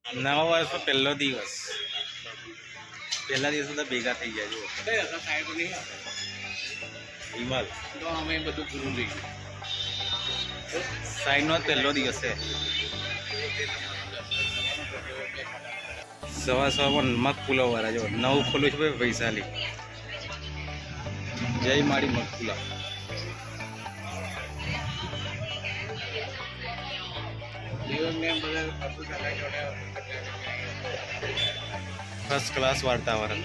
નવા વર્ષનો પહેલો દિવસ, પહેલા દિવસ બધા ભેગા થઈ ગયા. જો હિમાલ તો અમે બધું પૂરું થઈ ગયું. સાઈડનો જ પહેલો દિવસ છે. સવારમાં મગ પુલાવ વાળા જો નવું ખોલું છે ભાઈ, વૈશાલી. જય મારી મગ પુલાવ. ફર્સ્ટ ક્લાસ વાતાવરણ.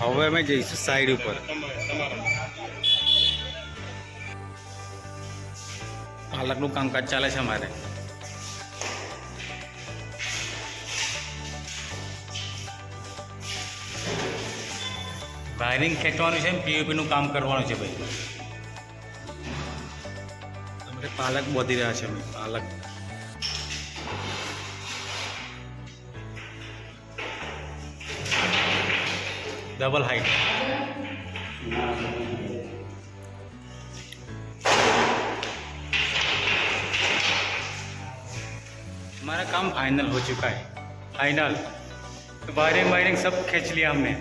હવે અમે જઈશું સાઈડ ઉપર. પાલકનું કામકાજ ચાલે છે અમારે. વાયરિંગ ખેંચવાનું છે, પીઓપી નું કામ કરવાનું છે ભાઈ. અમારે પાલક બોધી રહ્યા છે અમે. પાલક ડબલ હાઈટ. हमारा काम फाइनल हो चुका है. फाइनल वायरिंग वायरिंग सब खींच लिया हमने.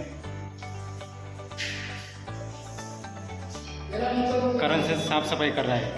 करण से साफ सफाई कर रहा है.